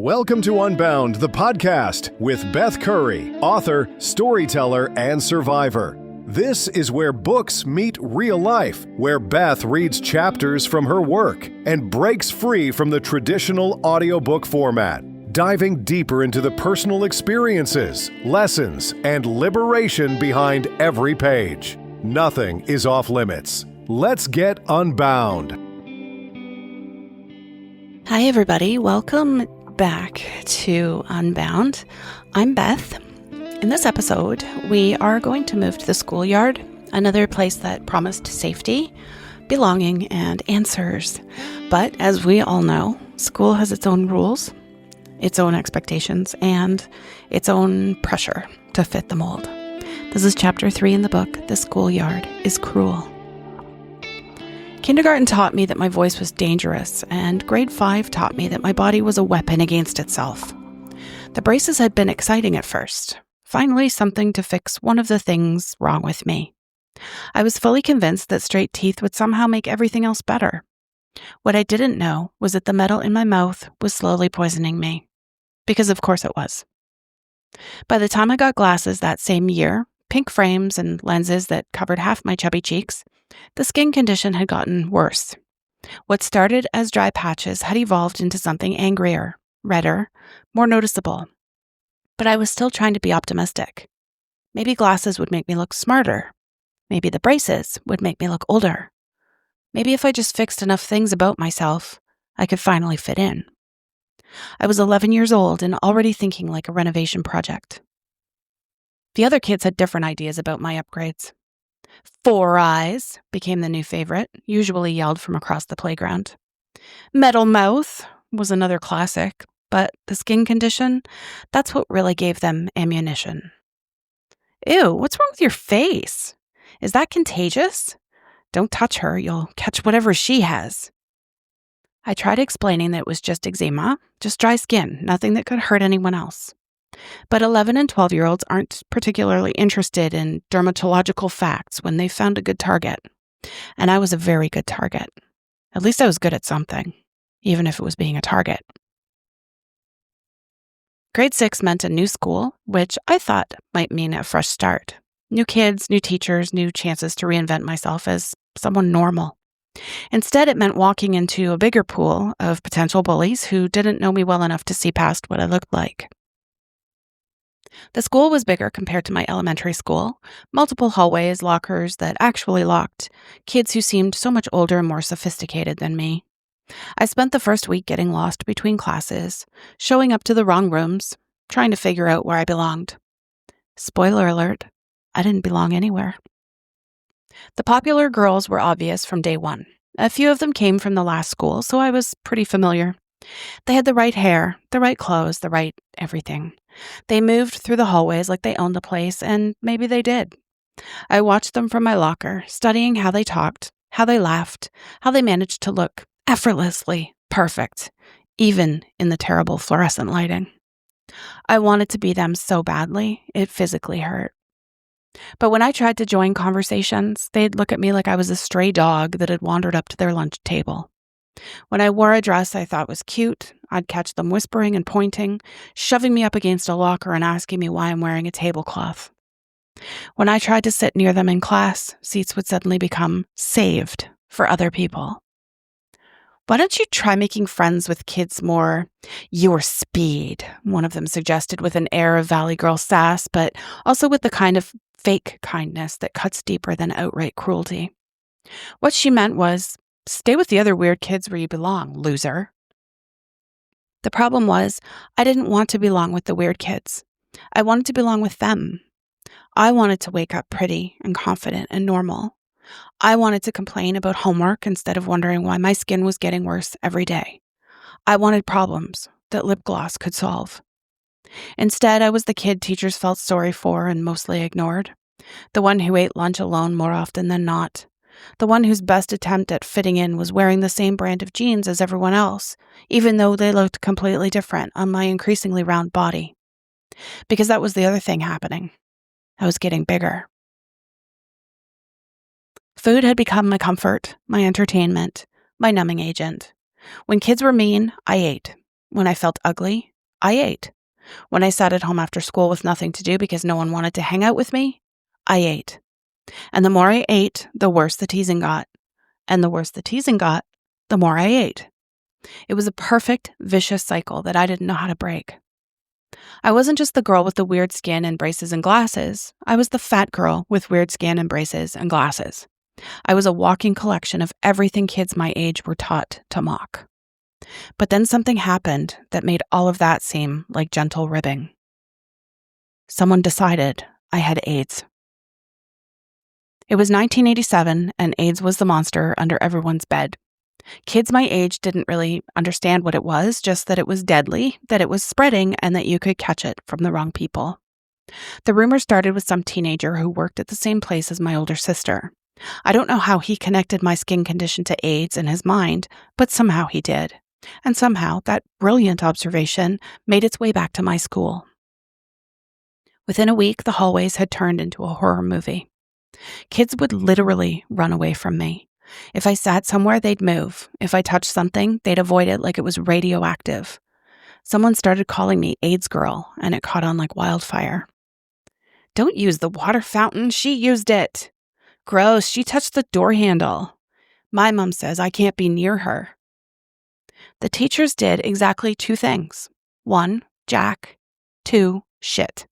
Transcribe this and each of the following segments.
Welcome to Unbound, the podcast with Beth Curry, author, storyteller, and survivor. This is where books meet real life, where Beth reads chapters from her work and breaks free from the traditional audiobook format, diving deeper into the personal experiences, lessons, and liberation behind every page. Nothing is off limits. Let's get unbound. Hi, everybody. Welcome back to Unbound. I'm Beth. In this episode, we are going to move to the Schoolyard, another place that promised safety, belonging, and answers. But as we all know, school has its own rules, its own expectations, and its own pressure to fit the mold. This is chapter 3 in the book, The Schoolyard is Cruel. Kindergarten taught me that my voice was dangerous, and grade 5 taught me that my body was a weapon against itself. The braces had been exciting at first. Finally, something to fix one of the things wrong with me. I was fully convinced that straight teeth would somehow make everything else better. What I didn't know was that the metal in my mouth was slowly poisoning me. Because of course it was. By the time I got glasses that same year, pink frames and lenses that covered half my chubby cheeks, the skin condition had gotten worse. What started as dry patches had evolved into something angrier, redder, more noticeable. But I was still trying to be optimistic. Maybe glasses would make me look smarter. Maybe the braces would make me look older. Maybe if I just fixed enough things about myself, I could finally fit in. I was 11 years old and already thinking like a renovation project. The other kids had different ideas about my upgrades. 4 eyes became the new favorite, usually yelled from across the playground. Metal mouth was another classic, but the skin condition, that's what really gave them ammunition. Ew, what's wrong with your face? Is that contagious? Don't touch her, you'll catch whatever she has. I tried explaining that it was just eczema, just dry skin, nothing that could hurt anyone else. But 11 and 12-year-olds aren't particularly interested in dermatological facts when they found a good target. And I was a very good target. At least I was good at something, even if it was being a target. Grade 6 meant a new school, which I thought might mean a fresh start. New kids, new teachers, new chances to reinvent myself as someone normal. Instead, it meant walking into a bigger pool of potential bullies who didn't know me well enough to see past what I looked like. The school was bigger compared to my elementary school. Multiple hallways, lockers that actually locked, kids who seemed so much older and more sophisticated than me. I spent the first week getting lost between classes, showing up to the wrong rooms, trying to figure out where I belonged. Spoiler alert, I didn't belong anywhere. The popular girls were obvious from day one. A few of them came from the last school, so I was pretty familiar. They had the right hair, the right clothes, the right everything. They moved through the hallways like they owned the place, and maybe they did. I watched them from my locker, studying how they talked, how they laughed, how they managed to look effortlessly perfect, even in the terrible fluorescent lighting. I wanted to be them so badly, it physically hurt. But when I tried to join conversations, they'd look at me like I was a stray dog that had wandered up to their lunch table. When I wore a dress I thought was cute, I'd catch them whispering and pointing, shoving me up against a locker and asking me why I'm wearing a tablecloth. When I tried to sit near them in class, seats would suddenly become saved for other people. Why don't you try making friends with kids more your speed? One of them suggested with an air of Valley Girl sass, but also with the kind of fake kindness that cuts deeper than outright cruelty. What she meant was, stay with the other weird kids where you belong, loser. The problem was, I didn't want to belong with the weird kids. I wanted to belong with them. I wanted to wake up pretty and confident and normal. I wanted to complain about homework instead of wondering why my skin was getting worse every day. I wanted problems that lip gloss could solve. Instead, I was the kid teachers felt sorry for and mostly ignored. The one who ate lunch alone more often than not. The one whose best attempt at fitting in was wearing the same brand of jeans as everyone else, even though they looked completely different on my increasingly round body. Because that was the other thing happening. I was getting bigger. Food had become my comfort, my entertainment, my numbing agent. When kids were mean, I ate. When I felt ugly, I ate. When I sat at home after school with nothing to do because no one wanted to hang out with me, I ate. And the more I ate, the worse the teasing got. And the worse the teasing got, the more I ate. It was a perfect, vicious cycle that I didn't know how to break. I wasn't just the girl with the weird skin and braces and glasses. I was the fat girl with weird skin and braces and glasses. I was a walking collection of everything kids my age were taught to mock. But then something happened that made all of that seem like gentle ribbing. Someone decided I had AIDS. It was 1987, and AIDS was the monster under everyone's bed. Kids my age didn't really understand what it was, just that it was deadly, that it was spreading, and that you could catch it from the wrong people. The rumor started with some teenager who worked at the same place as my older sister. I don't know how he connected my skin condition to AIDS in his mind, but somehow he did. And somehow that brilliant observation made its way back to my school. Within a week, the hallways had turned into a horror movie. Kids would literally run away from me. If I sat somewhere, they'd move. If I touched something, they'd avoid it like it was radioactive. Someone started calling me AIDS girl, and it caught on like wildfire. Don't use the water fountain. She used it. Gross. She touched the door handle. My mom says I can't be near her. The teachers did exactly two things. 1, Jack. 2, shit.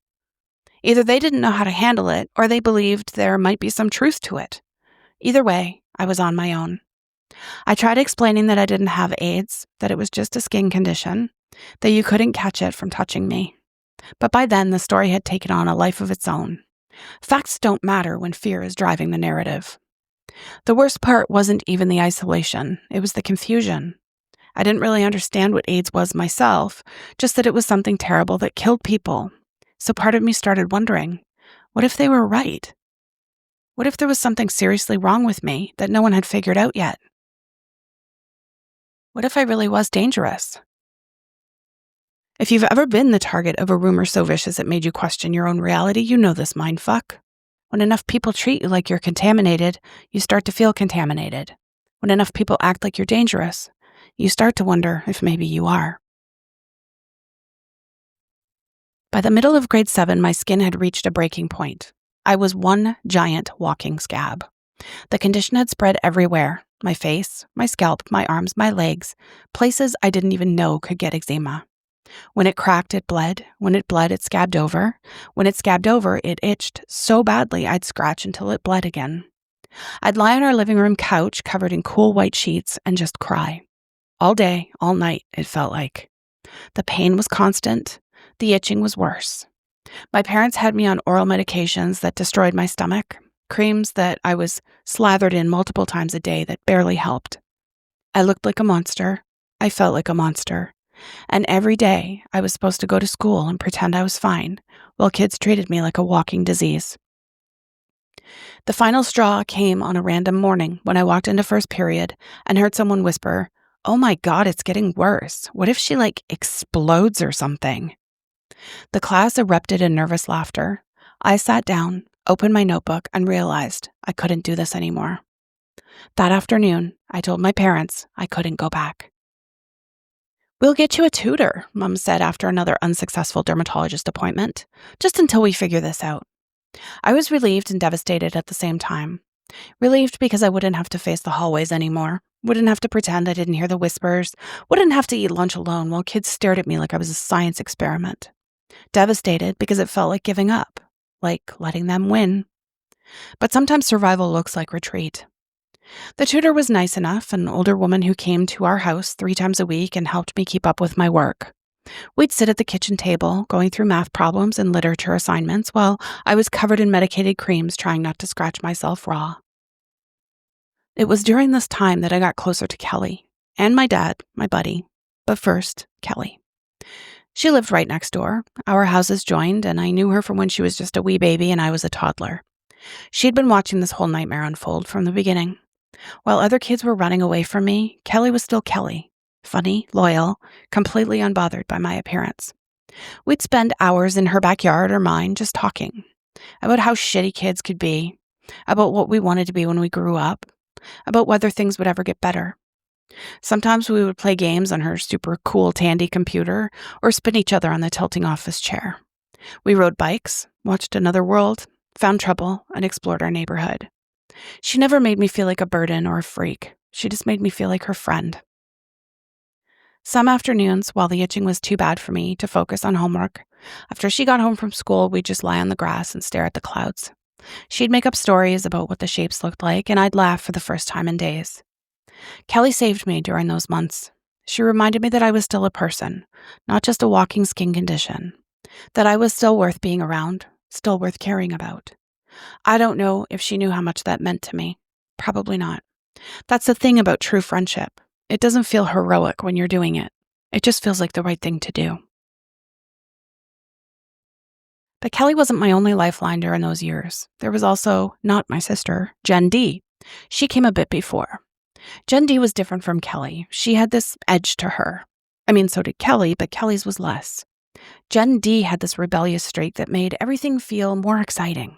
Either they didn't know how to handle it, or they believed there might be some truth to it. Either way, I was on my own. I tried explaining that I didn't have AIDS, that it was just a skin condition, that you couldn't catch it from touching me. But by then, the story had taken on a life of its own. Facts don't matter when fear is driving the narrative. The worst part wasn't even the isolation, it was the confusion. I didn't really understand what AIDS was myself, just that it was something terrible that killed people. So part of me started wondering, what if they were right? What if there was something seriously wrong with me that no one had figured out yet? What if I really was dangerous? If you've ever been the target of a rumor so vicious it made you question your own reality, you know this mindfuck. When enough people treat you like you're contaminated, you start to feel contaminated. When enough people act like you're dangerous, you start to wonder if maybe you are. By the middle of grade 7, my skin had reached a breaking point. I was one giant walking scab. The condition had spread everywhere. My face, my scalp, my arms, my legs, places I didn't even know could get eczema. When it cracked, it bled. When it bled, it scabbed over. When it scabbed over, it itched so badly I'd scratch until it bled again. I'd lie on our living room couch covered in cool white sheets and just cry. All day, all night, it felt like. The pain was constant. The itching was worse. My parents had me on oral medications that destroyed my stomach, creams that I was slathered in multiple times a day that barely helped. I looked like a monster. I felt like a monster. And every day, I was supposed to go to school and pretend I was fine, while kids treated me like a walking disease. The final straw came on a random morning when I walked into first period and heard someone whisper, "Oh my God, it's getting worse. What if she explodes or something?" The class erupted in nervous laughter. I sat down, opened my notebook, and realized I couldn't do this anymore. That afternoon, I told my parents I couldn't go back. "We'll get you a tutor," Mom said after another unsuccessful dermatologist appointment, "just until we figure this out." I was relieved and devastated at the same time. Relieved because I wouldn't have to face the hallways anymore, wouldn't have to pretend I didn't hear the whispers, wouldn't have to eat lunch alone while kids stared at me like I was a science experiment. Devastated because it felt like giving up, like letting them win. But sometimes survival looks like retreat. The tutor was nice enough, an older woman who came to our house 3 times a week and helped me keep up with my work. We'd sit at the kitchen table, going through math problems and literature assignments while I was covered in medicated creams trying not to scratch myself raw. It was during this time that I got closer to Kelly, and my dad, my buddy, but first, Kelly. She lived right next door. Our houses joined, and I knew her from when she was just a wee baby and I was a toddler. She'd been watching this whole nightmare unfold from the beginning. While other kids were running away from me, Kelly was still Kelly. Funny, loyal, completely unbothered by my appearance. We'd spend hours in her backyard or mine just talking about how shitty kids could be, about what we wanted to be when we grew up, about whether things would ever get better. Sometimes we would play games on her super cool Tandy computer or spin each other on the tilting office chair. We rode bikes, watched Another World, found trouble, and explored our neighborhood. She never made me feel like a burden or a freak. She just made me feel like her friend. Some afternoons, while the itching was too bad for me to focus on homework, after she got home from school, we'd just lie on the grass and stare at the clouds. She'd make up stories about what the shapes looked like, and I'd laugh for the first time in days. Kelly saved me during those months. She reminded me that I was still a person, not just a walking skin condition, that I was still worth being around, still worth caring about. I don't know if she knew how much that meant to me. Probably not. That's the thing about true friendship. It doesn't feel heroic when you're doing it. It just feels like the right thing to do. But Kelly wasn't my only lifeline during those years. There was also, not my sister, Jen D. She came a bit before. Jen D was different from Kelly. She had this edge to her. I mean, so did Kelly, but Kelly's was less. Jen D had this rebellious streak that made everything feel more exciting.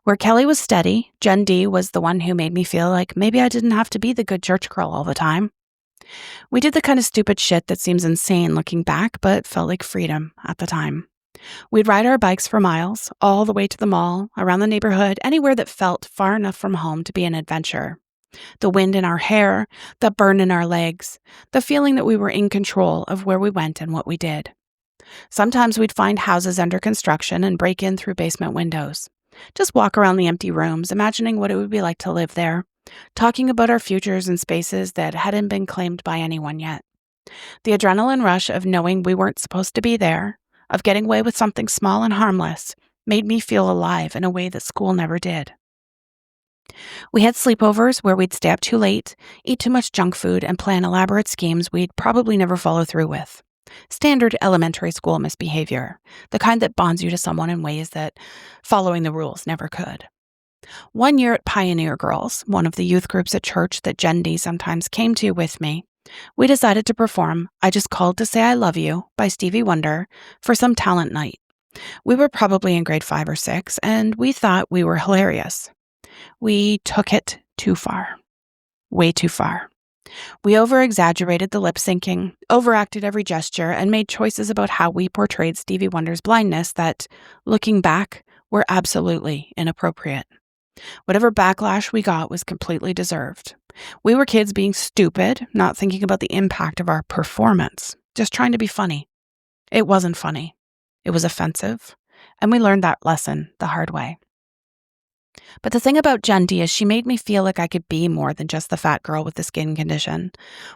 Where Kelly was steady, Jen D was the one who made me feel like maybe I didn't have to be the good church girl all the time. We did the kind of stupid shit that seems insane looking back, but felt like freedom at the time. We'd ride our bikes for miles, all the way to the mall, around the neighborhood, anywhere that felt far enough from home to be an adventure. The wind in our hair, the burn in our legs, the feeling that we were in control of where we went and what we did. Sometimes we'd find houses under construction and break in through basement windows. Just walk around the empty rooms, imagining what it would be like to live there, talking about our futures in spaces that hadn't been claimed by anyone yet. The adrenaline rush of knowing we weren't supposed to be there, of getting away with something small and harmless, made me feel alive in a way that school never did. We had sleepovers where we'd stay up too late, eat too much junk food, and plan elaborate schemes we'd probably never follow through with. Standard elementary school misbehavior, the kind that bonds you to someone in ways that following the rules never could. One year at Pioneer Girls, one of the youth groups at church that Jen D sometimes came to with me, we decided to perform I Just Called to Say I Love You by Stevie Wonder for some talent night. We were probably in grade 5 or 6, and we thought we were hilarious. We took it too far. Way too far. We over-exaggerated the lip-syncing, overacted every gesture, and made choices about how we portrayed Stevie Wonder's blindness that, looking back, were absolutely inappropriate. Whatever backlash we got was completely deserved. We were kids being stupid, not thinking about the impact of our performance, just trying to be funny. It wasn't funny. It was offensive, and we learned that lesson the hard way. But the thing about Jen D is she made me feel like I could be more than just the fat girl with the skin condition.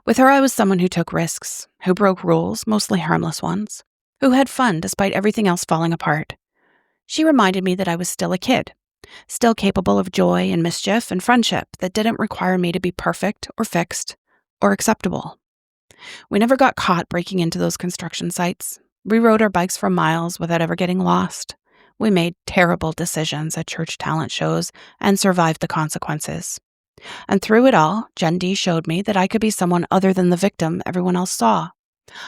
With her, I was someone who took risks, who broke rules, mostly harmless ones, who had fun despite everything else falling apart. She reminded me that I was still a kid, still capable of joy and mischief and friendship that didn't require me to be perfect or fixed or acceptable. We never got caught breaking into those construction sites. We rode our bikes for miles without ever getting lost. We made terrible decisions at church talent shows and survived the consequences. And through it all, Jen D showed me that I could be someone other than the victim everyone else saw.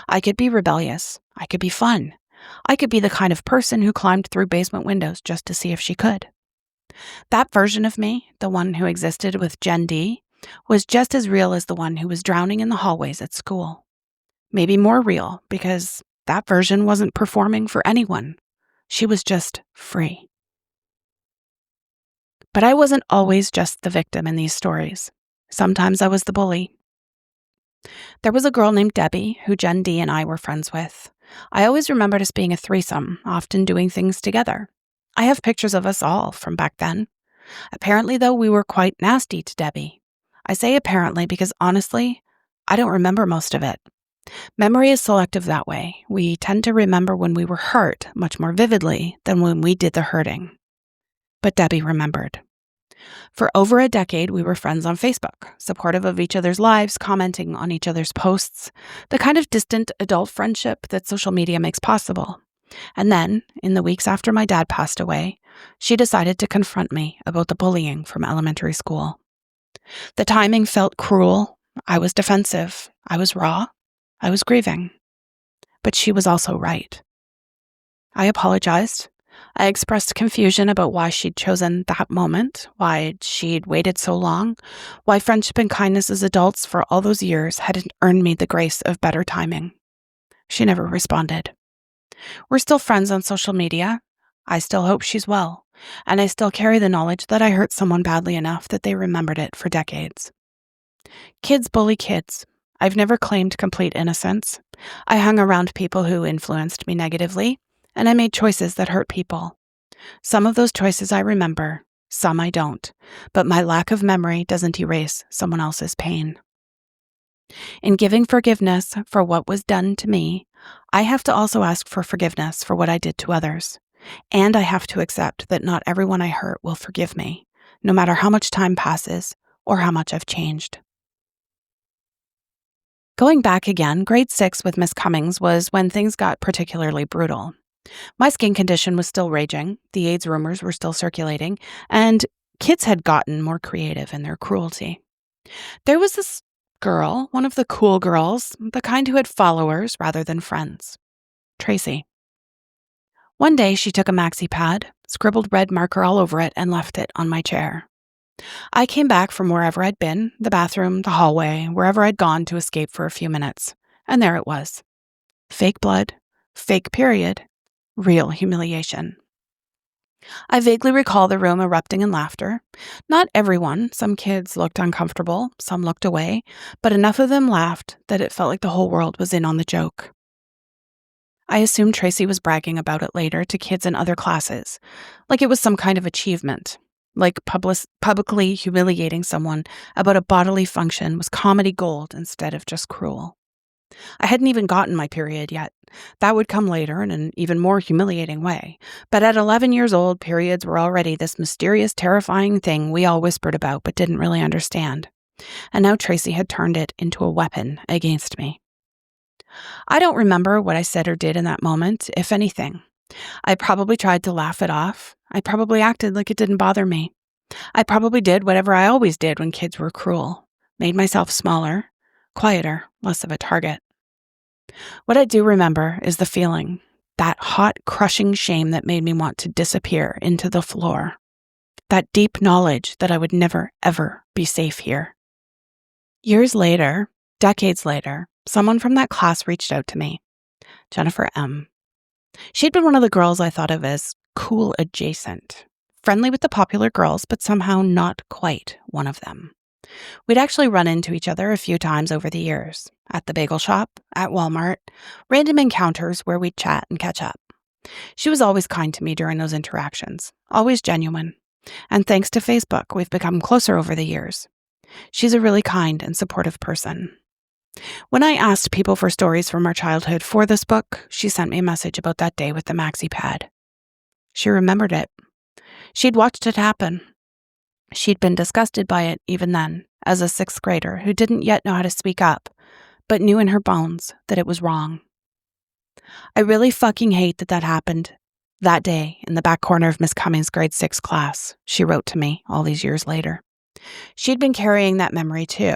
I could be rebellious. I could be fun. I could be the kind of person who climbed through basement windows just to see if she could. That version of me, the one who existed with Jen D, was just as real as the one who was drowning in the hallways at school. Maybe more real, because that version wasn't performing for anyone. She was just free. But I wasn't always just the victim in these stories. Sometimes I was the bully. There was a girl named Debbie who Jen D and I were friends with. I always remembered us being a threesome, often doing things together. I have pictures of us all from back then. Apparently, though, we were quite nasty to Debbie. I say apparently because honestly, I don't remember most of it. Memory is selective that way. We tend to remember when we were hurt much more vividly than when we did the hurting. But Debbie remembered. For over a decade, we were friends on Facebook, supportive of each other's lives, commenting on each other's posts, the kind of distant adult friendship that social media makes possible. And then, in the weeks after my dad passed away, she decided to confront me about the bullying from elementary school. The timing felt cruel. I was defensive. I was raw. I was grieving. But she was also right. I apologized. I expressed confusion about why she'd chosen that moment, why she'd waited so long, why friendship and kindness as adults for all those years hadn't earned me the grace of better timing. She never responded. We're still friends on social media. I still hope she's well, and I still carry the knowledge that I hurt someone badly enough that they remembered it for decades. Kids bully kids. I've never claimed complete innocence. I hung around people who influenced me negatively, and I made choices that hurt people. Some of those choices I remember, some I don't, but my lack of memory doesn't erase someone else's pain. In giving forgiveness for what was done to me, I have to also ask for forgiveness for what I did to others. And I have to accept that not everyone I hurt will forgive me, no matter how much time passes or how much I've changed. Going back again, grade 6 with Miss Cummings was when things got particularly brutal. My skin condition was still raging, the AIDS rumors were still circulating, and kids had gotten more creative in their cruelty. There was this girl, one of the cool girls, the kind who had followers rather than friends. Tracy. One day she took a maxi pad, scribbled red marker all over it, and left it on my chair. I came back from wherever I'd been, the bathroom, the hallway, wherever I'd gone to escape for a few minutes, and there it was. Fake blood, fake period, real humiliation. I vaguely recall the room erupting in laughter. Not everyone, some kids looked uncomfortable, some looked away, but enough of them laughed that it felt like the whole world was in on the joke. I assumed Tracy was bragging about it later to kids in other classes, like it was some kind of achievement, like publicly humiliating someone about a bodily function was comedy gold instead of just cruel. I hadn't even gotten my period yet. That would come later in an even more humiliating way. But at 11 years old, periods were already this mysterious, terrifying thing we all whispered about but didn't really understand. And now Tracy had turned it into a weapon against me. I don't remember what I said or did in that moment, if anything. I probably tried to laugh it off. I probably acted like it didn't bother me. I probably did whatever I always did when kids were cruel. Made myself smaller, quieter, less of a target. What I do remember is the feeling, that hot, crushing shame that made me want to disappear into the floor. That deep knowledge that I would never, ever be safe here. Years later, decades later, someone from that class reached out to me, Jennifer M. She'd been one of the girls I thought of as cool adjacent, friendly with the popular girls, but somehow not quite one of them. We'd actually run into each other a few times over the years, at the bagel shop, at Walmart, random encounters where we'd chat and catch up. She was always kind to me during those interactions, always genuine. And thanks to Facebook, we've become closer over the years. She's a really kind and supportive person. When I asked people for stories from our childhood for this book, she sent me a message about that day with the maxi pad. She remembered it. She'd watched it happen. She'd been disgusted by it even then, as a 6th grader who didn't yet know how to speak up, but knew in her bones that it was wrong. I really fucking hate that happened that day in the back corner of Miss Cummings' grade 6 class, she wrote to me all these years later. She'd been carrying that memory too,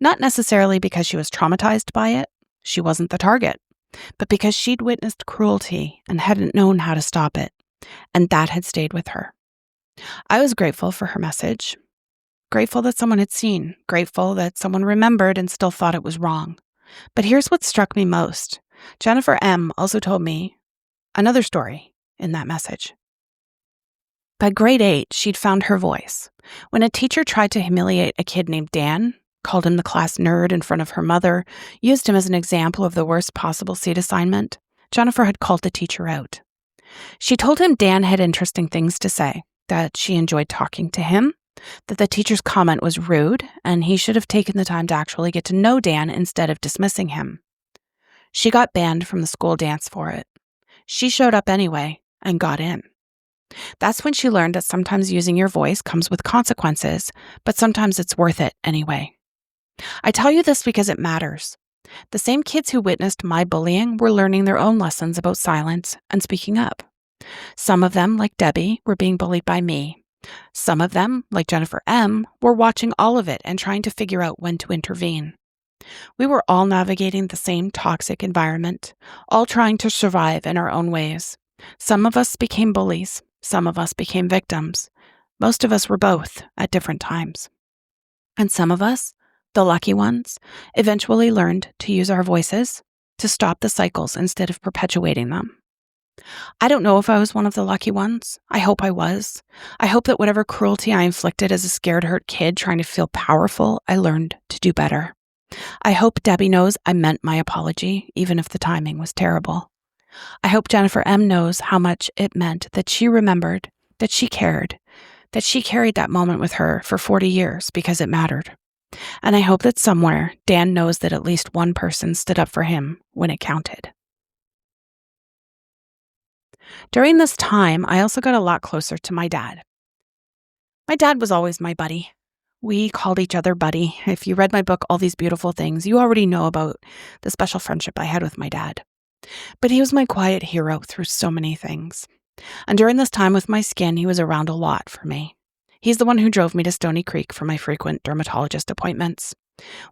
not necessarily because she was traumatized by it, she wasn't the target, but because she'd witnessed cruelty and hadn't known how to stop it, and that had stayed with her. I was grateful for her message, grateful that someone had seen, grateful that someone remembered and still thought it was wrong. But here's what struck me most. Jennifer M. also told me another story in that message. By grade 8, she'd found her voice. When a teacher tried to humiliate a kid named Dan, called him the class nerd in front of her mother, used him as an example of the worst possible seat assignment, Jennifer had called the teacher out. She told him Dan had interesting things to say, that she enjoyed talking to him, that the teacher's comment was rude, and he should have taken the time to actually get to know Dan instead of dismissing him. She got banned from the school dance for it. She showed up anyway and got in. That's when she learned that sometimes using your voice comes with consequences, but sometimes it's worth it anyway. I tell you this because it matters. The same kids who witnessed my bullying were learning their own lessons about silence and speaking up. Some of them, like Debbie, were being bullied by me. Some of them, like Jennifer M., were watching all of it and trying to figure out when to intervene. We were all navigating the same toxic environment, all trying to survive in our own ways. Some of us became bullies. Some of us became victims. Most of us were both at different times. And some of us, the lucky ones, eventually learned to use our voices to stop the cycles instead of perpetuating them. I don't know if I was one of the lucky ones. I hope I was. I hope that whatever cruelty I inflicted as a scared, hurt kid trying to feel powerful, I learned to do better. I hope Debbie knows I meant my apology, even if the timing was terrible. I hope Jennifer M. knows how much it meant that she remembered, that she cared, that she carried that moment with her for 40 years because it mattered. And I hope that somewhere Dan knows that at least one person stood up for him when it counted. During this time, I also got a lot closer to my dad. My dad was always my buddy. We called each other buddy. If you read my book, All These Beautiful Things, you already know about the special friendship I had with my dad. But he was my quiet hero through so many things. And during this time with my skin, he was around a lot for me. He's the one who drove me to Stony Creek for my frequent dermatologist appointments.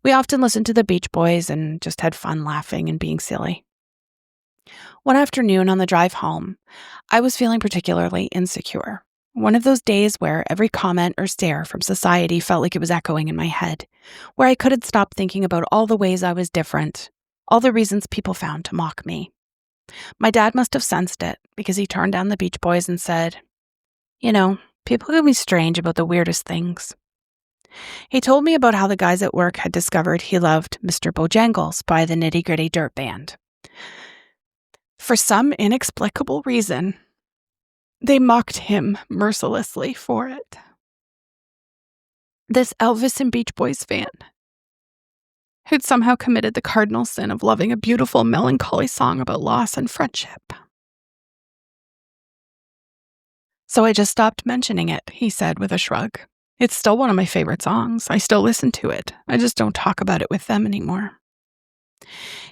We often listened to the Beach Boys and just had fun laughing and being silly. One afternoon on the drive home, I was feeling particularly insecure. One of those days where every comment or stare from society felt like it was echoing in my head, where I couldn't stop thinking about all the ways I was different, all the reasons people found to mock me. My dad must have sensed it because he turned down the Beach Boys and said, "You know, people can be strange about the weirdest things." He told me about how the guys at work had discovered he loved Mr. Bojangles by the Nitty Gritty Dirt Band. For some inexplicable reason, they mocked him mercilessly for it. This Elvis and Beach Boys fan who'd somehow committed the cardinal sin of loving a beautiful, melancholy song about loss and friendship. "So I just stopped mentioning it," he said with a shrug. "It's still one of my favorite songs. I still listen to it. I just don't talk about it with them anymore."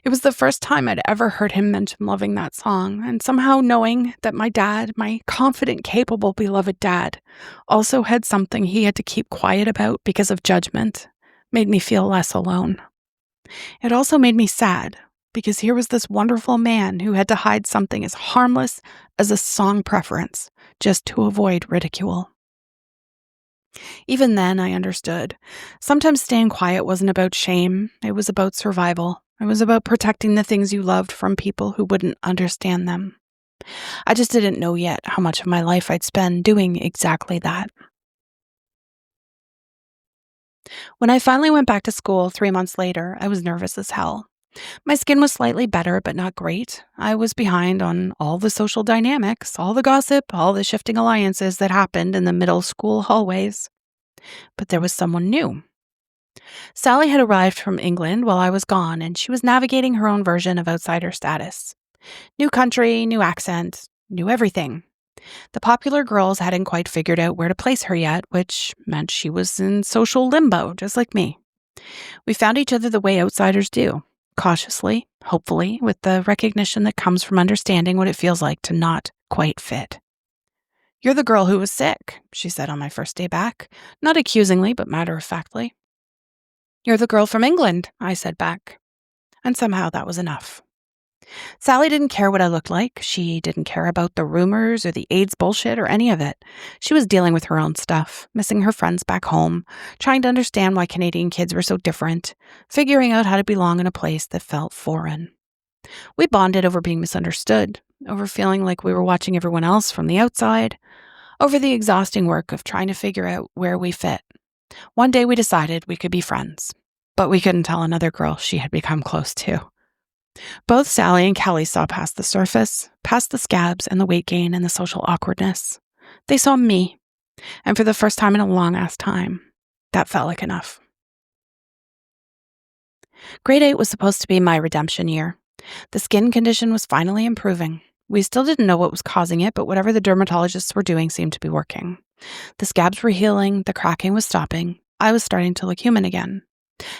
It was the first time I'd ever heard him mention loving that song, and somehow knowing that my dad, my confident, capable, beloved dad, also had something he had to keep quiet about because of judgment, made me feel less alone. It also made me sad, because here was this wonderful man who had to hide something as harmless as a song preference, just to avoid ridicule. Even then, I understood. Sometimes staying quiet wasn't about shame, it was about survival. It was about protecting the things you loved from people who wouldn't understand them. I just didn't know yet how much of my life I'd spend doing exactly that. When I finally went back to school 3 months later, I was nervous as hell. My skin was slightly better, but not great. I was behind on all the social dynamics, all the gossip, all the shifting alliances that happened in the middle school hallways. But there was someone new. Sally had arrived from England while I was gone, and she was navigating her own version of outsider status. New country, new accent, new everything. The popular girls hadn't quite figured out where to place her yet, which meant she was in social limbo, just like me. We found each other the way outsiders do, cautiously, hopefully, with the recognition that comes from understanding what it feels like to not quite fit. "You're the girl who was sick," she said on my first day back, not accusingly, but matter-of-factly. "You're the girl from England," I said back. And somehow that was enough. Sally didn't care what I looked like. She didn't care about the rumors or the AIDS bullshit or any of it. She was dealing with her own stuff, missing her friends back home, trying to understand why Canadian kids were so different, figuring out how to belong in a place that felt foreign. We bonded over being misunderstood, over feeling like we were watching everyone else from the outside, over the exhausting work of trying to figure out where we fit. One day we decided we could be friends, but we couldn't tell another girl she had become close to. Both Sally and Kelly saw past the surface, past the scabs and the weight gain and the social awkwardness. They saw me, and for the first time in a long-ass time, that felt like enough. Grade 8 was supposed to be my redemption year. The skin condition was finally improving. We still didn't know what was causing it, but whatever the dermatologists were doing seemed to be working. The scabs were healing, the cracking was stopping, I was starting to look human again.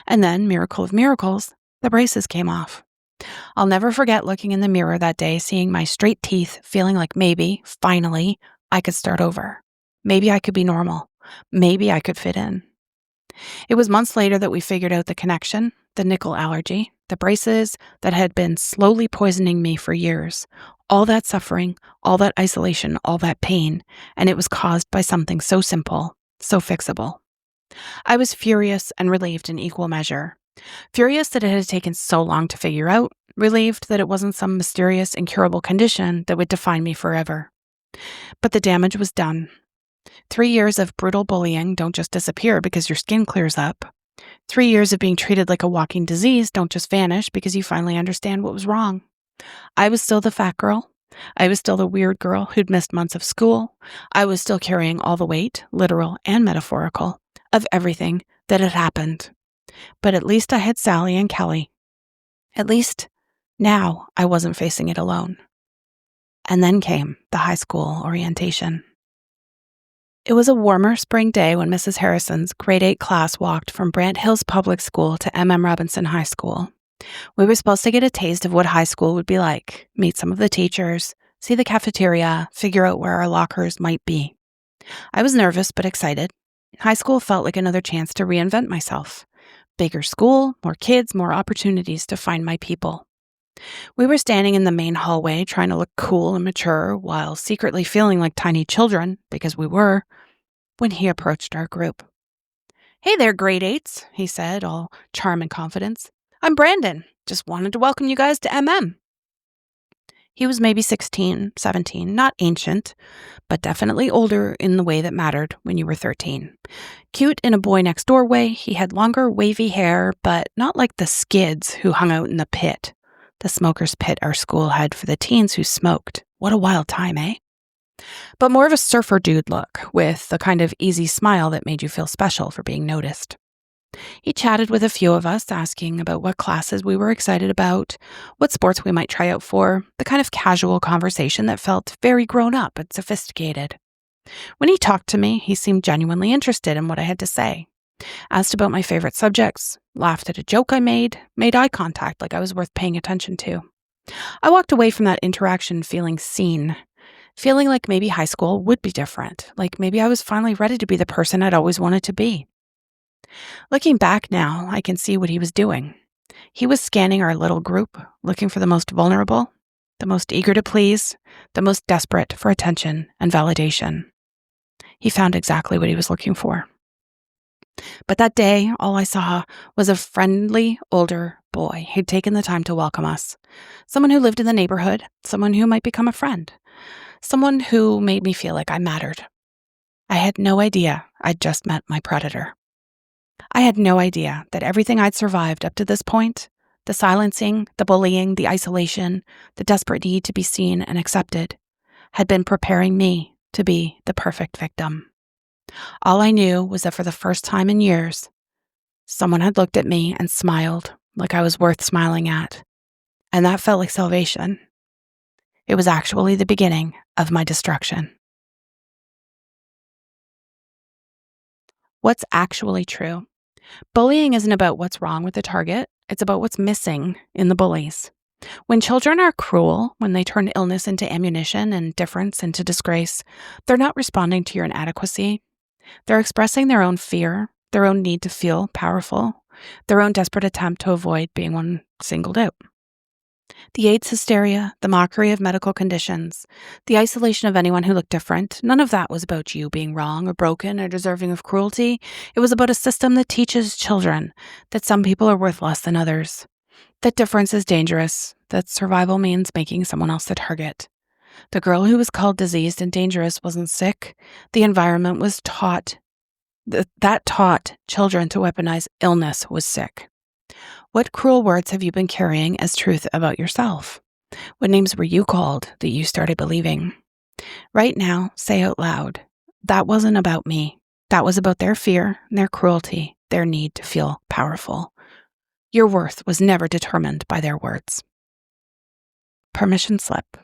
And then, miracle of miracles, the braces came off. I'll never forget looking in the mirror that day, seeing my straight teeth, feeling like maybe, finally, I could start over. Maybe I could be normal. Maybe I could fit in. It was months later that we figured out the connection, the nickel allergy. the braces that had been slowly poisoning me for years, all that suffering, all that isolation, all that pain, and it was caused by something so simple, so fixable. I was furious and relieved in equal measure. Furious that it had taken so long to figure out, relieved that it wasn't some mysterious, incurable condition that would define me forever. But the damage was done. 3 years of brutal bullying don't just disappear because your skin clears up. 3 years of being treated like a walking disease don't just vanish because you finally understand what was wrong. I was still the fat girl. I was still the weird girl who'd missed months of school. I was still carrying all the weight, literal and metaphorical, of everything that had happened. But at least I had Sally and Kelly. At least now I wasn't facing it alone. And then came the high school orientation. It was a warmer spring day when Mrs. Harrison's grade 8 class walked from Brant Hills Public School to M.M. Robinson High School. We were supposed to get a taste of what high school would be like, meet some of the teachers, see the cafeteria, figure out where our lockers might be. I was nervous but excited. High school felt like another chance to reinvent myself. Bigger school, more kids, more opportunities to find my people. We were standing in the main hallway trying to look cool and mature while secretly feeling like tiny children, because we were, when he approached our group. "Hey there, grade 8s, he said, all charm and confidence. "I'm Brandon. Just wanted to welcome you guys to MM. He was maybe 16, 17, not ancient, but definitely older in the way that mattered when you were 13. Cute in a boy next door way, he had longer, wavy hair, but not like the skids who hung out in the pit. The smoker's pit our school had for the teens who smoked. What a wild time, eh? But more of a surfer dude look, with the kind of easy smile that made you feel special for being noticed. He chatted with a few of us, asking about what classes we were excited about, what sports we might try out for, the kind of casual conversation that felt very grown up and sophisticated. When he talked to me, he seemed genuinely interested in what I had to say. Asked about my favorite subjects, laughed at a joke I made eye contact like I was worth paying attention to. I walked away from that interaction feeling seen, feeling like maybe high school would be different, like maybe I was finally ready to be the person I'd always wanted to be. Looking back now, I can see what he was doing. He was scanning our little group, looking for the most vulnerable, the most eager to please, the most desperate for attention and validation. He found exactly what he was looking for. But that day, all I saw was a friendly, older boy who'd taken the time to welcome us. Someone who lived in the neighborhood, someone who might become a friend, someone who made me feel like I mattered. I had no idea I'd just met my predator. I had no idea that everything I'd survived up to this point, the silencing, the bullying, the isolation, the desperate need to be seen and accepted, had been preparing me to be the perfect victim. All I knew was that for the first time in years, someone had looked at me and smiled like I was worth smiling at, and that felt like salvation. It was actually the beginning of my destruction. What's actually true? Bullying isn't about what's wrong with the target, it's about what's missing in the bullies. When children are cruel, when they turn illness into ammunition and difference into disgrace, they're not responding to your inadequacy. They're expressing their own fear, their own need to feel powerful, their own desperate attempt to avoid being one singled out. The AIDS hysteria, the mockery of medical conditions, the isolation of anyone who looked different, none of that was about you being wrong or broken or deserving of cruelty. It was about a system that teaches children that some people are worth less than others, that difference is dangerous, that survival means making someone else the target. The girl who was called diseased and dangerous wasn't sick. The environment was taught children to weaponize illness was sick. What cruel words have you been carrying as truth about yourself? What names were you called that you started believing? Right now, say out loud, that wasn't about me. That was about their fear, their cruelty, their need to feel powerful. Your worth was never determined by their words. Permission slip.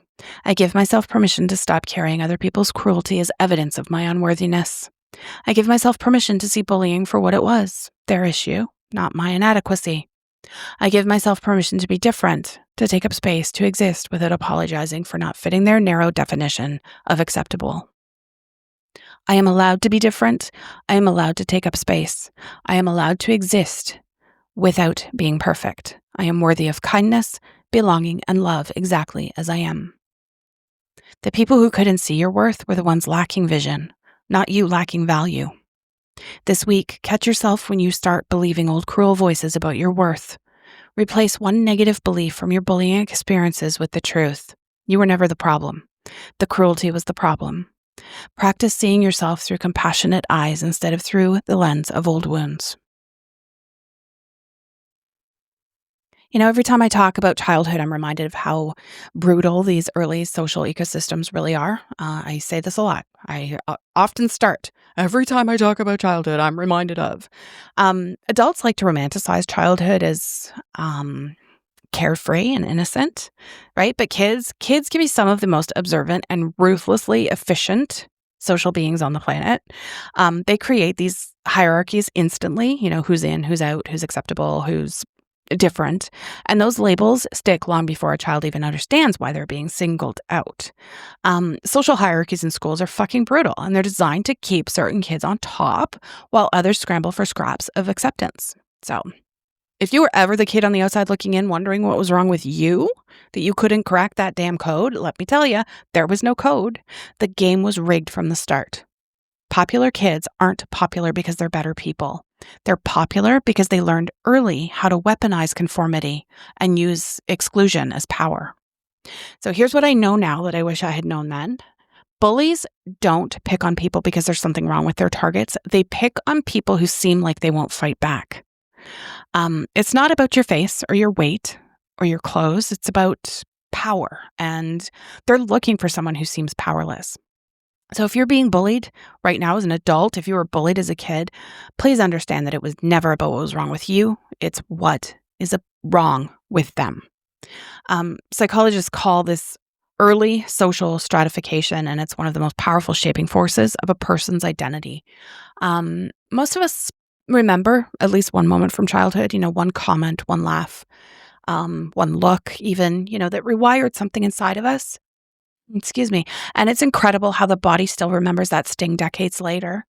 I give myself permission to stop carrying other people's cruelty as evidence of my unworthiness. I give myself permission to see bullying for what it was, their issue, not my inadequacy. I give myself permission to be different, to take up space, to exist without apologizing for not fitting their narrow definition of acceptable. I am allowed to be different. I am allowed to take up space. I am allowed to exist without being perfect. I am worthy of kindness, belonging, and love exactly as I am. The people who couldn't see your worth were the ones lacking vision, not you lacking value. This week, catch yourself when you start believing old cruel voices about your worth. Replace one negative belief from your bullying experiences with the truth. You were never the problem. The cruelty was the problem. Practice seeing yourself through compassionate eyes instead of through the lens of old wounds. Every time I talk about childhood, I'm reminded of how brutal these early social ecosystems really are. I say this a lot. I often start, every time I talk about childhood, I'm reminded of. Adults like to romanticize childhood as carefree and innocent, right? But kids can be some of the most observant and ruthlessly efficient social beings on the planet. They create these hierarchies instantly, who's in, who's out, who's acceptable, who's different. And those labels stick long before a child even understands why they're being singled out. Social hierarchies in schools are fucking brutal, and they're designed to keep certain kids on top while others scramble for scraps of acceptance. So if you were ever the kid on the outside looking in, wondering what was wrong with you, that you couldn't crack that damn code, let me tell you, there was no code. The game was rigged from the start. Popular kids aren't popular because they're better people. They're popular because they learned early how to weaponize conformity and use exclusion as power. So here's what I know now that I wish I had known then. Bullies don't pick on people because there's something wrong with their targets. They pick on people who seem like they won't fight back. It's not about your face or your weight or your clothes. It's about power, and they're looking for someone who seems powerless. So if you're being bullied right now as an adult, if you were bullied as a kid, please understand that it was never about what was wrong with you. It's what is wrong with them. Psychologists call this early social stratification, and it's one of the most powerful shaping forces of a person's identity. Most of us remember at least one moment from childhood, one comment, one laugh, one look even, that rewired something inside of us. Excuse me. And it's incredible how the body still remembers that sting decades later.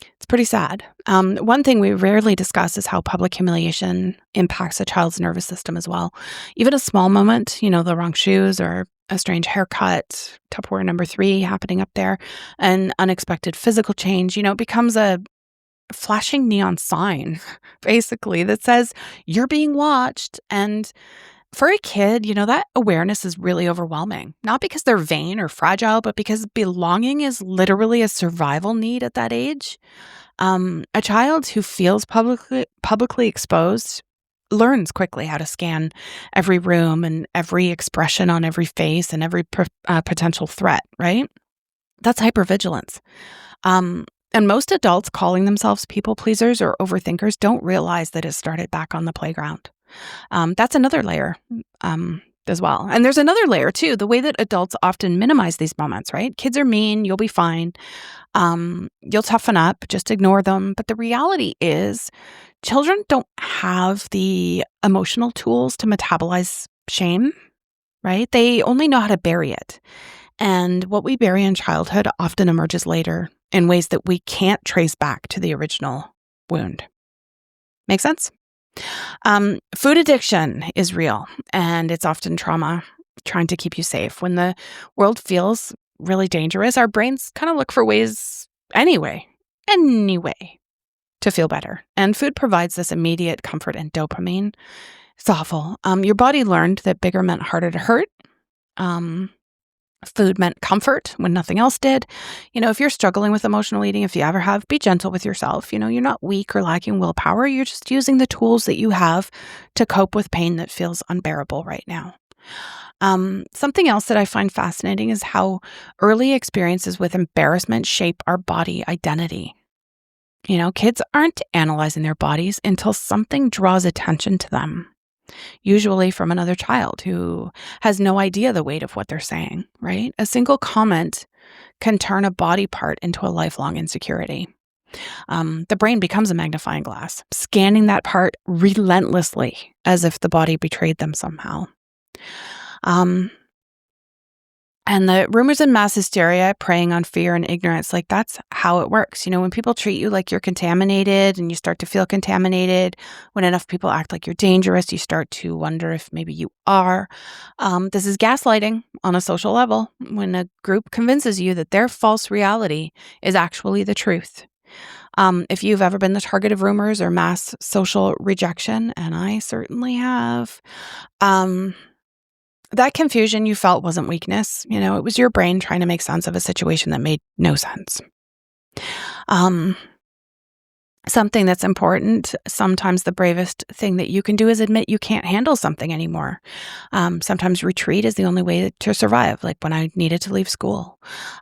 It's pretty sad. One thing we rarely discuss is how public humiliation impacts a child's nervous system as well. Even a small moment, the wrong shoes or a strange haircut, Tupperware number 3 happening up there, an unexpected physical change, becomes a flashing neon sign, basically, that says you're being watched. And for a kid, that awareness is really overwhelming, not because they're vain or fragile, but because belonging is literally a survival need at that age. A child who feels publicly exposed learns quickly how to scan every room and every expression on every face and every potential threat, right? That's hypervigilance. And most adults calling themselves people pleasers or overthinkers don't realize that it started back on the playground. That's another layer as well. And there's another layer too, the way that adults often minimize these moments, right? Kids are mean, you'll be fine. You'll toughen up, just ignore them. But the reality is children don't have the emotional tools to metabolize shame, right? They only know how to bury it. And what we bury in childhood often emerges later in ways that we can't trace back to the original wound. Make sense? Food addiction is real, and it's often trauma trying to keep you safe. When the world feels really dangerous, our brains kind of look for ways anyway, to feel better. And food provides this immediate comfort and dopamine. It's awful. Your body learned that bigger meant harder to hurt. Food meant comfort when nothing else did. If you're struggling with emotional eating, if you ever have, be gentle with yourself. You're not weak or lacking willpower. You're just using the tools that you have to cope with pain that feels unbearable right now. Something else that I find fascinating is how early experiences with embarrassment shape our body identity. Kids aren't analyzing their bodies until something draws attention to them. Usually from another child who has no idea the weight of what they're saying, right? A single comment can turn a body part into a lifelong insecurity. The brain becomes a magnifying glass, scanning that part relentlessly as if the body betrayed them somehow. And the rumors and mass hysteria, preying on fear and ignorance, like that's how it works. When people treat you like you're contaminated and you start to feel contaminated, when enough people act like you're dangerous, you start to wonder if maybe you are. This is gaslighting on a social level, when a group convinces you that their false reality is actually the truth. If you've ever been the target of rumors or mass social rejection, and I certainly have, that confusion you felt wasn't weakness. It was your brain trying to make sense of a situation that made no sense. Something that's important, sometimes the bravest thing that you can do is admit you can't handle something anymore. Sometimes retreat is the only way to survive, like when I needed to leave school.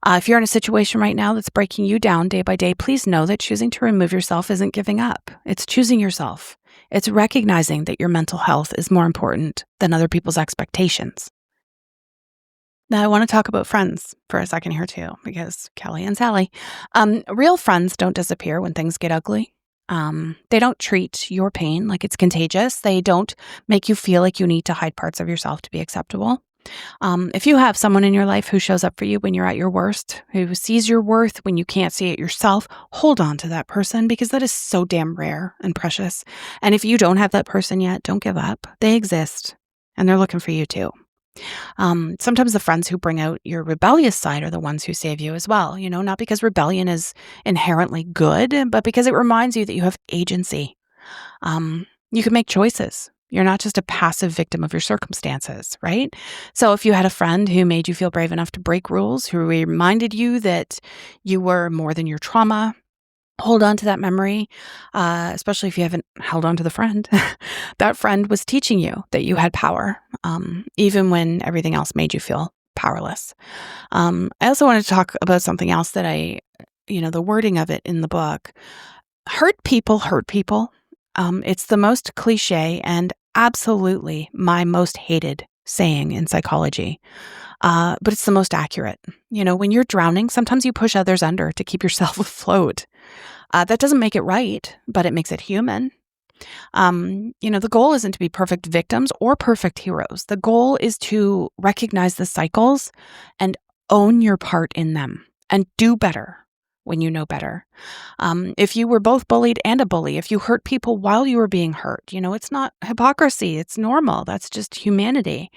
If you're in a situation right now that's breaking you down day by day, please know that choosing to remove yourself isn't giving up. It's choosing yourself. It's recognizing that your mental health is more important than other people's expectations. Now, I want to talk about friends for a second here too, because Kelly and Sally, real friends don't disappear when things get ugly. They don't treat your pain like it's contagious. They don't make you feel like you need to hide parts of yourself to be acceptable. If you have someone in your life who shows up for you when you're at your worst, who sees your worth when you can't see it yourself, hold on to that person, because that is so damn rare and precious. And if you don't have that person yet, don't give up. They exist, and they're looking for you too. Sometimes the friends who bring out your rebellious side are the ones who save you as well. Not because rebellion is inherently good, but because it reminds you that you have agency. You can make choices. You're not just a passive victim of your circumstances, right? So if you had a friend who made you feel brave enough to break rules, who reminded you that you were more than your trauma, hold on to that memory, especially if you haven't held on to the friend. That friend was teaching you that you had power, even when everything else made you feel powerless. I also wanted to talk about something else that the wording of it in the book. Hurt people hurt people. It's the most cliche and absolutely my most hated saying in psychology. But it's the most accurate. When you're drowning, sometimes you push others under to keep yourself afloat. That doesn't make it right, but it makes it human. The goal isn't to be perfect victims or perfect heroes. The goal is to recognize the cycles and own your part in them and do better when you know better. If you were both bullied and a bully, if you hurt people while you were being hurt, it's not hypocrisy. It's normal. That's just humanity.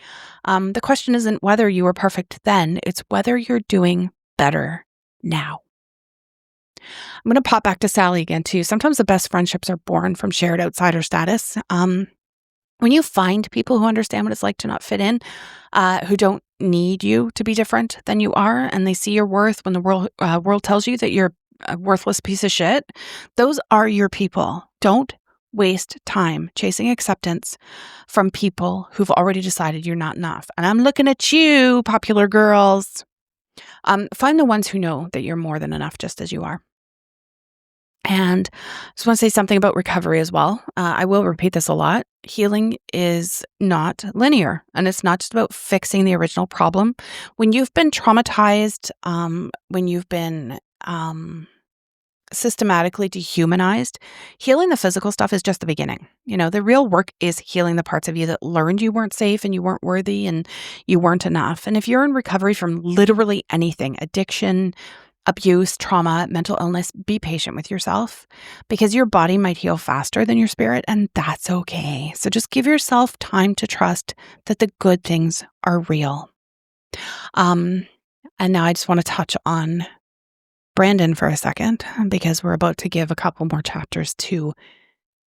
The question isn't whether you were perfect then, it's whether you're doing better now. I'm going to pop back to Sally again too. Sometimes the best friendships are born from shared outsider status. When you find people who understand what it's like to not fit in, who don't need you to be different than you are, and they see your worth when the world tells you that you're a worthless piece of shit, those are your people. Don't waste time chasing acceptance from people who've already decided you're not enough. And I'm looking at you, popular girls. Find the ones who know that you're more than enough just as you are. And I just want to say something about recovery as well. I will repeat this a lot. Healing is not linear, and it's not just about fixing the original problem. When you've been traumatized, when you've been systematically dehumanized, healing the physical stuff is just the beginning. The real work is healing the parts of you that learned you weren't safe and you weren't worthy and you weren't enough. And if you're in recovery from literally anything, addiction, abuse, trauma, mental illness, be patient with yourself, because your body might heal faster than your spirit, and that's okay. So just give yourself time to trust that the good things are real. And now I just want to touch on Brandon for a second, because we're about to give a couple more chapters to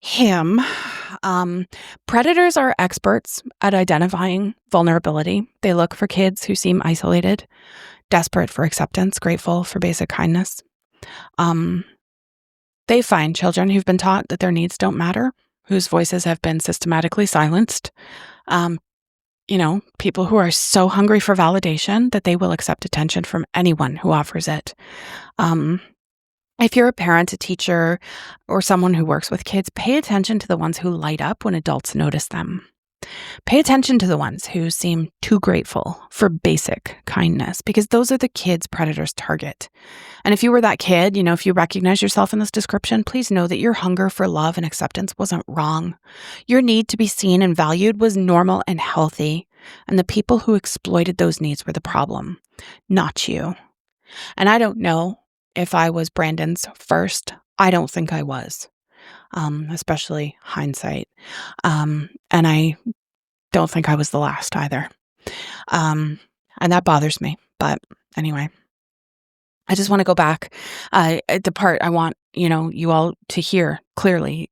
him. Predators are experts at identifying vulnerability. They look for kids who seem isolated, desperate for acceptance, grateful for basic kindness. They find children who've been taught that their needs don't matter, whose voices have been systematically silenced. People who are so hungry for validation that they will accept attention from anyone who offers it. If you're a parent, a teacher, or someone who works with kids, pay attention to the ones who light up when adults notice them. Pay attention to the ones who seem too grateful for basic kindness, because those are the kids predators target. And if you were that kid, if you recognize yourself in this description, please know that your hunger for love and acceptance wasn't wrong. Your need to be seen and valued was normal and healthy. And the people who exploited those needs were the problem. not you. And I don't know if I was Brandon's first. I don't think I was, especially hindsight. And I don't think I was the last either. And that bothers me. But anyway, I just want to go back. The part I want, you all to hear clearly.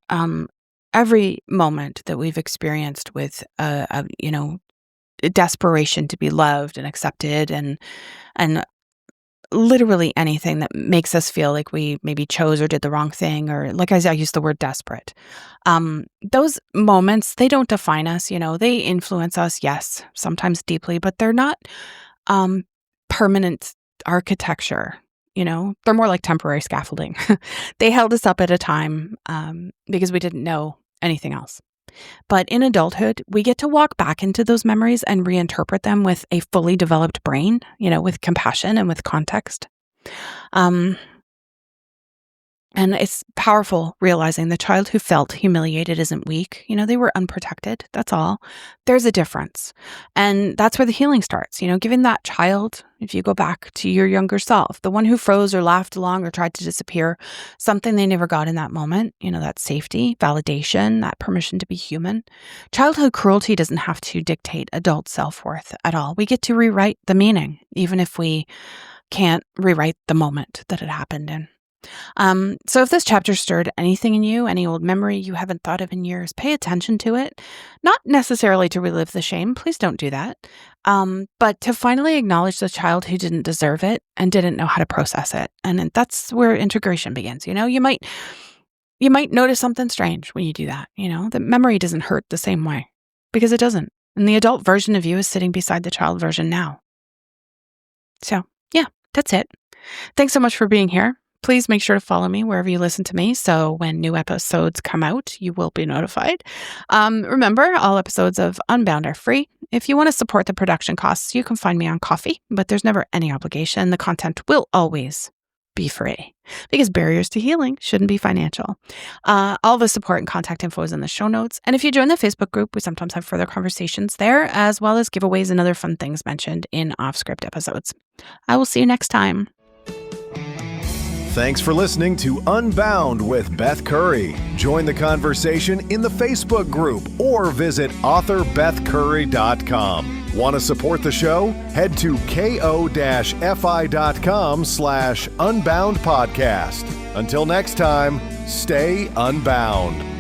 Every moment that we've experienced with, desperation to be loved and accepted, and literally anything that makes us feel like we maybe chose or did the wrong thing, or like I used the word desperate. Those moments, they don't define us. They influence us, yes, sometimes deeply, but they're not permanent architecture. They're more like temporary scaffolding. They held us up at a time because we didn't know anything else. But in adulthood, we get to walk back into those memories and reinterpret them with a fully developed brain, with compassion and with context. And it's powerful realizing the child who felt humiliated isn't weak. They were unprotected. That's all. There's a difference. And that's where the healing starts. Giving that child, if you go back to your younger self, the one who froze or laughed along or tried to disappear, something they never got in that moment, that safety, validation, that permission to be human. Childhood cruelty doesn't have to dictate adult self-worth at all. We get to rewrite the meaning, even if we can't rewrite the moment that it happened in. So if this chapter stirred anything in you, any old memory you haven't thought of in years, pay attention to it. Not necessarily to relive the shame. Please don't do that. But to finally acknowledge the child who didn't deserve it and didn't know how to process it. And that's where integration begins. You might notice something strange when you do that. The memory doesn't hurt the same way, because it doesn't. And the adult version of you is sitting beside the child version now. So yeah, that's it. Thanks so much for being here. Please make sure to follow me wherever you listen to me, so when new episodes come out, you will be notified. Remember, all episodes of Unbound are free. If you want to support the production costs, you can find me on Ko-fi, but there's never any obligation. The content will always be free, because barriers to healing shouldn't be financial. All the support and contact info is in the show notes. And if you join the Facebook group, we sometimes have further conversations there, as well as giveaways and other fun things mentioned in off-script episodes. I will see you next time. Thanks for listening to Unbound with Beth Curry. Join the conversation in the Facebook group or visit author.bethcurry.com. Want to support the show? Head to ko-fi.com/Unbound Podcast. Until next time, stay unbound.